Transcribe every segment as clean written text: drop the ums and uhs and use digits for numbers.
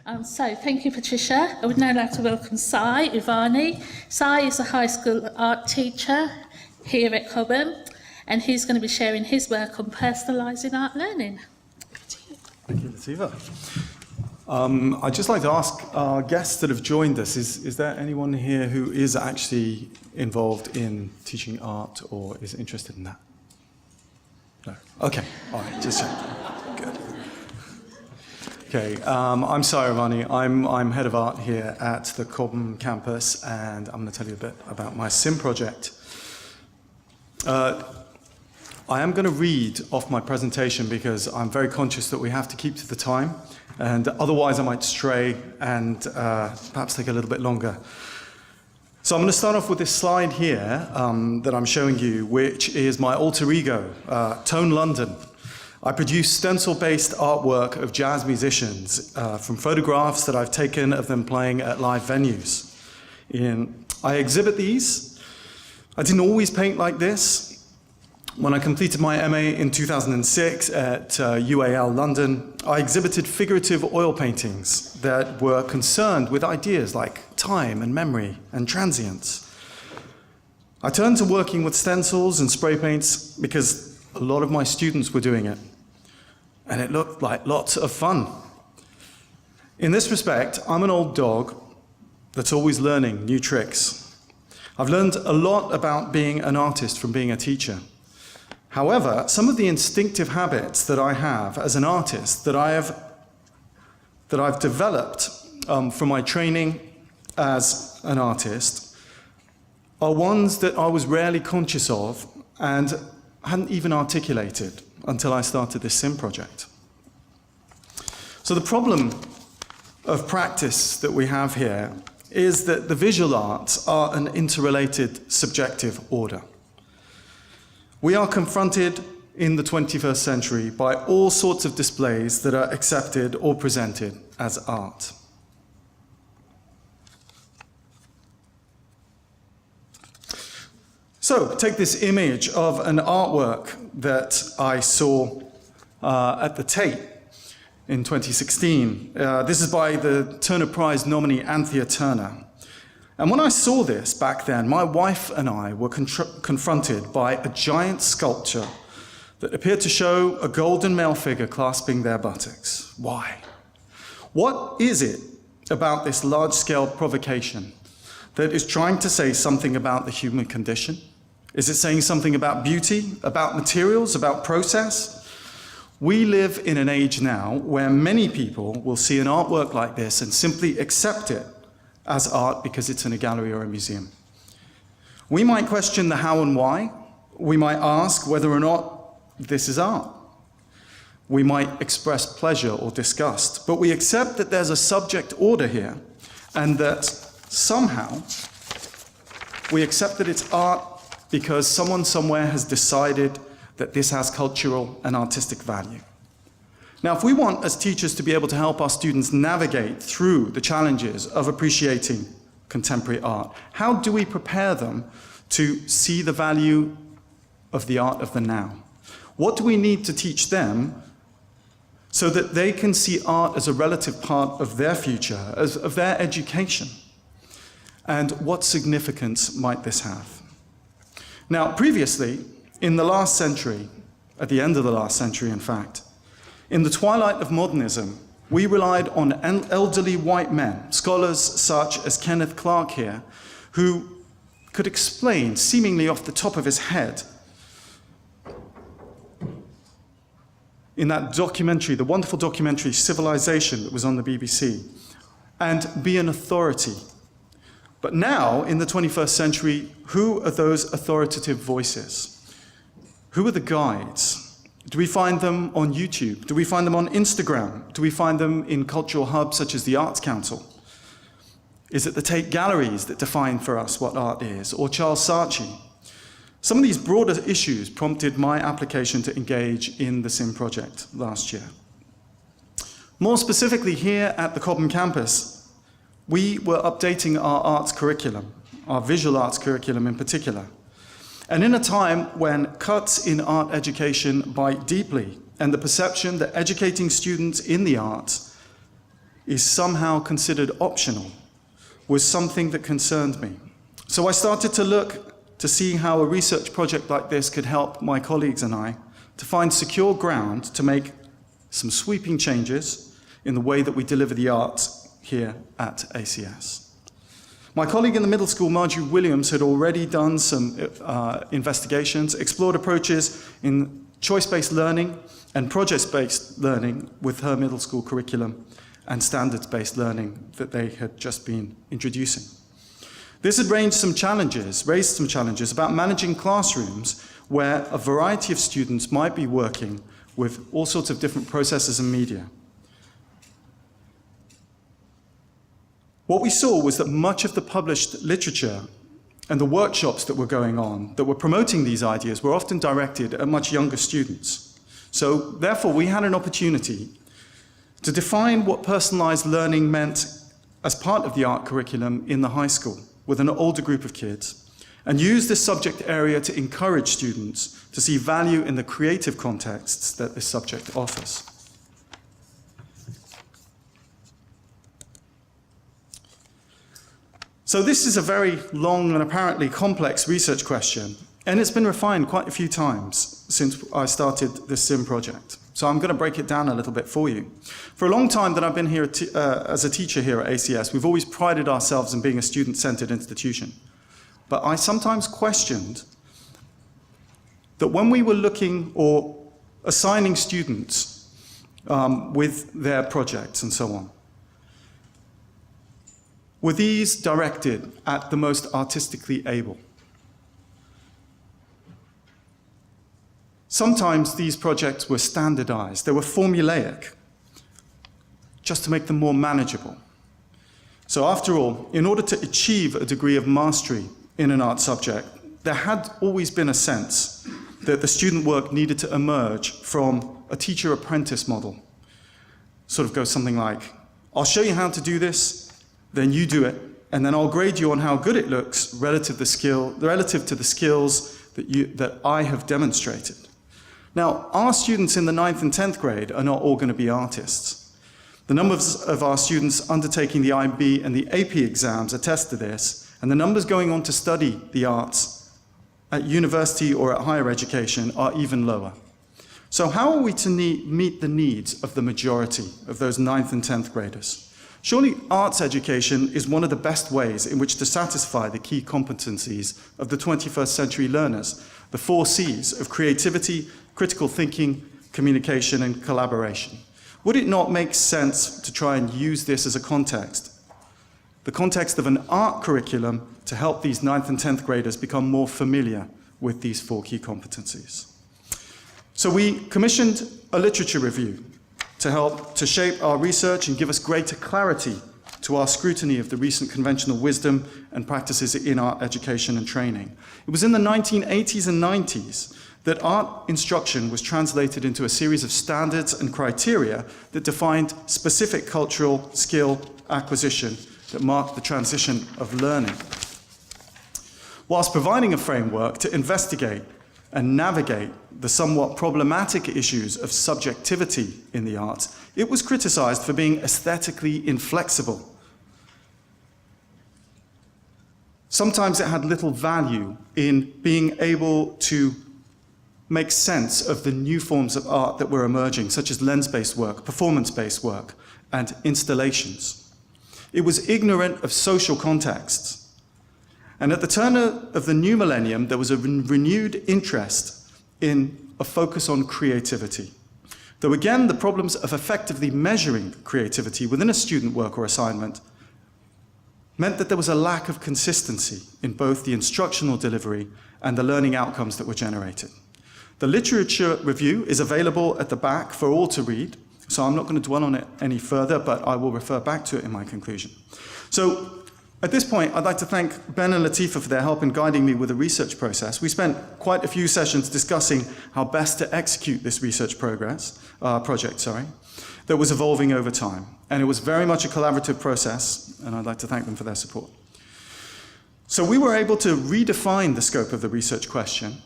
So thank you, Patricia. I would now like to welcome Cy Iravani. Cy is a high school art teacher here at Cobham, and he's going to be sharing his work on personalising art learning. Thank you, Latifa. I'd just like to ask our guests that have joined us, is there anyone here who is actually involved in teaching art or is interested in that? No? Okay, all right, just checking. Good. Okay, I'm Cy Iravani. I'm head of art here at the Cobham campus, and I'm going to tell you a bit about my CIM project. I am going to read off my presentation because I'm very conscious that we have to keep to the time, and otherwise I might stray and perhaps take a little bit longer. So I'm going to start off with this slide here that I'm showing you, which is my alter ego, Tone London. I produce stencil-based artwork of jazz musicians from photographs that I've taken of them playing at live venues. I exhibit these. I didn't always paint like this. When I completed my MA in 2006 at UAL London, I exhibited figurative oil paintings that were concerned with ideas like time and memory and transience. I turned to working with stencils and spray paints because a lot of my students were doing it, and it looked like lots of fun. In this respect, I'm an old dog that's always learning new tricks. I've learned a lot about being an artist from being a teacher. However, some of the instinctive habits that I have as an artist that I've developed from my training as an artist are ones that I was rarely conscious of and hadn't even articulated until I started this CIM project. So the problem of practice that we have here is that the visual arts are an interrelated subjective order. We are confronted in the 21st century by all sorts of displays that are accepted or presented as art. So, take this image of an artwork that I saw at the Tate in 2016. This is by the Turner Prize nominee Anthea Turner. And when I saw this back then, my wife and I were confronted by a giant sculpture that appeared to show a golden male figure clasping their buttocks. Why? What is it about this large-scale provocation that is trying to say something about the human condition? Is it saying something about beauty, about materials, about process? We live in an age now where many people will see an artwork like this and simply accept it as art because it's in a gallery or a museum. We might question the how and why. We might ask whether or not this is art. We might express pleasure or disgust, but we accept that there's a subject order here and that somehow we accept that it's art because someone somewhere has decided that this has cultural and artistic value. Now, if we want as teachers to be able to help our students navigate through the challenges of appreciating contemporary art, how do we prepare them to see the value of the art of the now? What do we need to teach them so that they can see art as a relative part of their future, of their education? And what significance might this have? Now, previously, in the last century, at the end of the last century, in fact, in the twilight of modernism, we relied on elderly white men, scholars such as Kenneth Clark here, who could explain, seemingly off the top of his head, in that documentary, the wonderful documentary Civilization that was on the BBC, and be an authority. But now, in the 21st century, who are those authoritative voices? Who are the guides? Do we find them on YouTube? Do we find them on Instagram? Do we find them in cultural hubs such as the Arts Council? Is it the Tate Galleries that define for us what art is, or Charles Saatchi? Some of these broader issues prompted my application to engage in the CIM project last year. More specifically, here at the Cobham campus, we were updating our arts curriculum, our visual arts curriculum in particular. And in a time when cuts in art education bite deeply, and the perception that educating students in the arts is somehow considered optional was something that concerned me. So I started to look to see how a research project like this could help my colleagues and I to find secure ground to make some sweeping changes in the way that we deliver the arts here at ACS. My colleague in the middle school, Marjorie Williams, had already done some investigations, explored approaches in choice-based learning and project-based learning with her middle school curriculum and standards-based learning that they had just been introducing. This had raised some challenges about managing classrooms where a variety of students might be working with all sorts of different processes and media. What we saw was that much of the published literature and the workshops that were going on, that were promoting these ideas, were often directed at much younger students. So therefore, we had an opportunity to define what personalized learning meant as part of the art curriculum in the high school with an older group of kids, and use this subject area to encourage students to see value in the creative contexts that this subject offers. So this is a very long and apparently complex research question, and it's been refined quite a few times since I started this CIM project. So I'm going to break it down a little bit for you. For a long time that I've been here as a teacher here at ACS, we've always prided ourselves in being a student-centered institution. But I sometimes questioned that when we were looking or assigning students with their projects and so on, were these directed at the most artistically able? Sometimes these projects were standardized, they were formulaic, just to make them more manageable. So after all, in order to achieve a degree of mastery in an art subject, there had always been a sense that the student work needed to emerge from a teacher-apprentice model. Sort of goes something like, I'll show you how to do this, then you do it, and then I'll grade you on how good it looks relative to the skills that I have demonstrated. Now, our students in the 9th and 10th grade are not all going to be artists. The numbers of our students undertaking the IB and the AP exams attest to this, and the numbers going on to study the arts at university or at higher education are even lower. So how are we to meet the needs of the majority of those 9th and 10th graders? Surely arts education is one of the best ways in which to satisfy the key competencies of the 21st century learners, the 4 C's of creativity, critical thinking, communication, and collaboration. Would it not make sense to try and use this as a context, the context of an art curriculum, to help these 9th and 10th graders become more familiar with these 4 key competencies? So we commissioned a literature review to help to shape our research and give us greater clarity to our scrutiny of the recent conventional wisdom and practices in art education and training. It was in the 1980s and 90s that art instruction was translated into a series of standards and criteria that defined specific cultural skill acquisition that marked the transition of learning. Whilst providing a framework to investigate and navigate the somewhat problematic issues of subjectivity in the arts, it was criticized for being aesthetically inflexible. Sometimes it had little value in being able to make sense of the new forms of art that were emerging, such as lens-based work, performance-based work, and installations. It was ignorant of social contexts. And at the turn of the new millennium, there was a renewed interest in a focus on creativity. Though again, the problems of effectively measuring creativity within a student work or assignment meant that there was a lack of consistency in both the instructional delivery and the learning outcomes that were generated. The literature review is available at the back for all to read, so I'm not going to dwell on it any further, but I will refer back to it in my conclusion. So at this point, I'd like to thank Ben and Latifa for their help in guiding me with the research process. We spent quite a few sessions discussing how best to execute this research project, that was evolving over time. And it was very much a collaborative process, and I'd like to thank them for their support. So we were able to redefine the scope of the research question.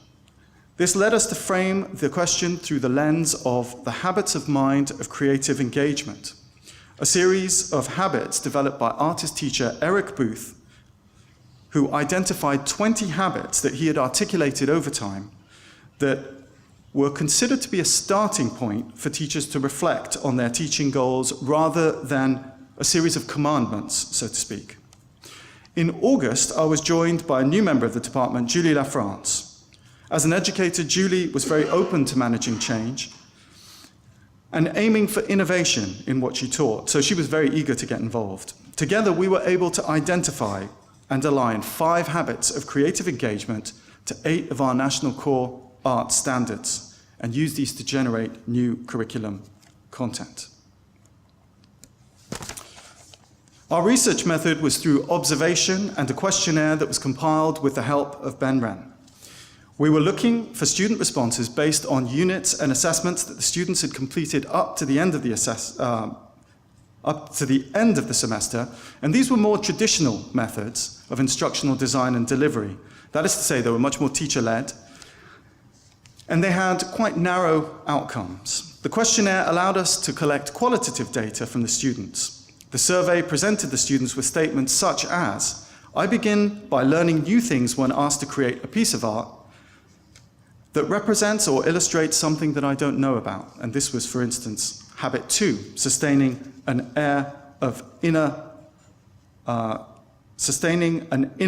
This led us to frame the question through the lens of the habits of mind of creative engagement. a series of habits developed by artist teacher Eric Booth, who identified 20 habits that he had articulated over time that were considered to be a starting point for teachers to reflect on their teaching goals rather than a series of commandments, so to speak. In August, I was joined by a new member of the department, Julie Lafrance. As an educator, Julie was very open to managing change and aiming for innovation in what she taught, so she was very eager to get involved. Together, we were able to identify and align 5 habits of creative engagement to 8 of our national core art standards and use these to generate new curriculum content. Our research method was through observation and a questionnaire that was compiled with the help of Ben Wren. We were looking for student responses based on units and assessments that the students had completed up to the end of the semester, and these were more traditional methods of instructional design and delivery. That is to say, they were much more teacher-led, and they had quite narrow outcomes. The questionnaire allowed us to collect qualitative data from the students. The survey presented the students with statements such as, "I begin by learning new things when asked to create a piece of art that represents or illustrates something that I don't know about." And this was, for instance, habit 2, sustaining an inner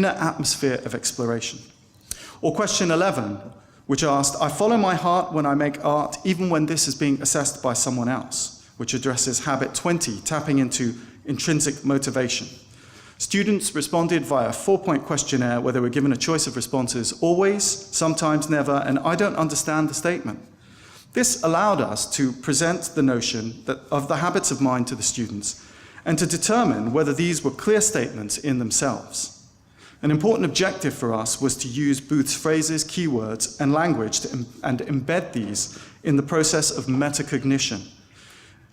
atmosphere of exploration. Or question 11, which asked, "I follow my heart when I make art, even when this is being assessed by someone else," which addresses habit 20, tapping into intrinsic motivation. Students responded via a 4-point questionnaire where they were given a choice of responses: always, sometimes, never, and I don't understand the statement. This allowed us to present the notion of the habits of mind to the students and to determine whether these were clear statements in themselves. An important objective for us was to use Booth's phrases, keywords, and language and embed these in the process of metacognition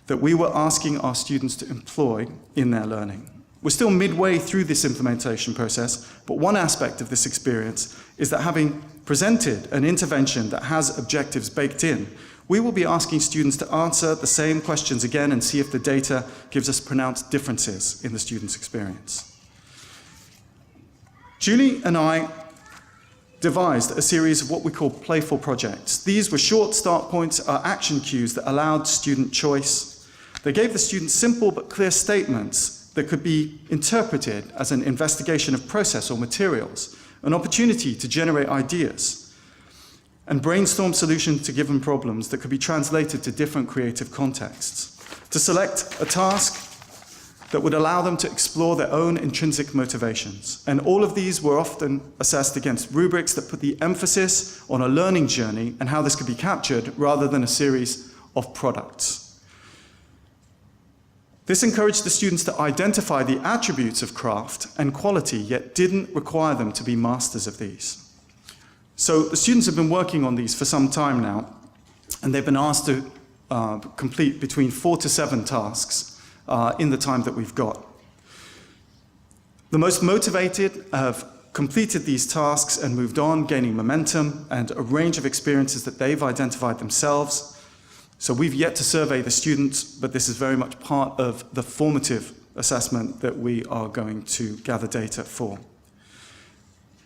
that we were asking our students to employ in their learning. We're still midway through this implementation process, but one aspect of this experience is that having presented an intervention that has objectives baked in, we will be asking students to answer the same questions again and see if the data gives us pronounced differences in the student's experience. Julie and I devised a series of what we call playful projects. These were short start points, or action cues that allowed student choice. They gave the students simple but clear statements that could be interpreted as an investigation of process or materials, an opportunity to generate ideas, and brainstorm solutions to given problems that could be translated to different creative contexts, to select a task that would allow them to explore their own intrinsic motivations. And all of these were often assessed against rubrics that put the emphasis on a learning journey and how this could be captured rather than a series of products. This encouraged the students to identify the attributes of craft and quality, yet didn't require them to be masters of these. So the students have been working on these for some time now, and they've been asked to complete between 4 to 7 tasks in the time that we've got. The most motivated have completed these tasks and moved on, gaining momentum and a range of experiences that they've identified themselves. So we've yet to survey the students, but this is very much part of the formative assessment that we are going to gather data for.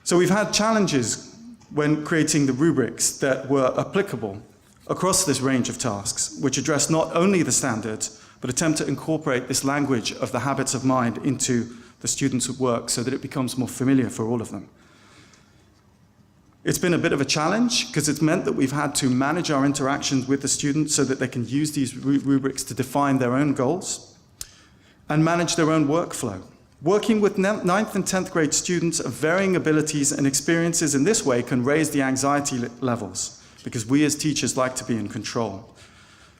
So we've had challenges when creating the rubrics that were applicable across this range of tasks, which address not only the standards, but attempt to incorporate this language of the habits of mind into the students' work so that it becomes more familiar for all of them. It's been a bit of a challenge because it's meant that we've had to manage our interactions with the students so that they can use these rubrics to define their own goals and manage their own workflow. Working with 9th and 10th grade students of varying abilities and experiences in this way can raise the anxiety levels because we as teachers like to be in control.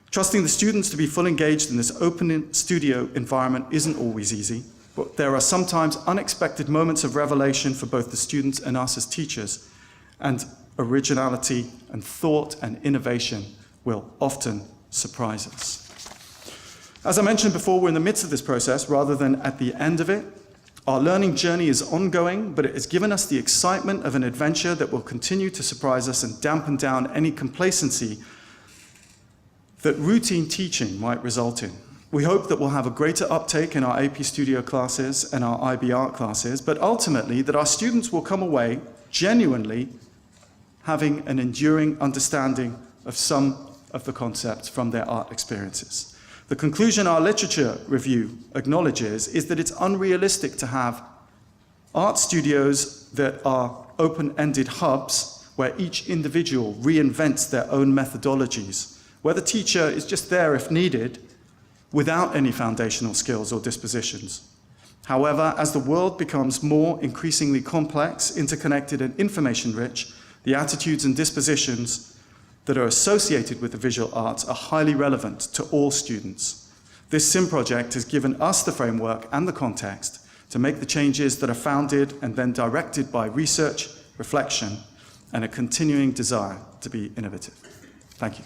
Trusting the students to be fully engaged in this open studio environment isn't always easy, but there are sometimes unexpected moments of revelation for both the students and us as teachers, and originality and thought and innovation will often surprise us. As I mentioned before, we're in the midst of this process rather than at the end of it. Our learning journey is ongoing, but it has given us the excitement of an adventure that will continue to surprise us and dampen down any complacency that routine teaching might result in. We hope that we'll have a greater uptake in our AP Studio classes and our IB Art classes, but ultimately that our students will come away genuinely having an enduring understanding of some of the concepts from their art experiences. The conclusion our literature review acknowledges is that it's unrealistic to have art studios that are open-ended hubs where each individual reinvents their own methodologies, where the teacher is just there if needed, without any foundational skills or dispositions. However, as the world becomes more increasingly complex, interconnected, and information-rich, the attitudes and dispositions that are associated with the visual arts are highly relevant to all students. This CIM project has given us the framework and the context to make the changes that are founded and then directed by research, reflection, and a continuing desire to be innovative. Thank you.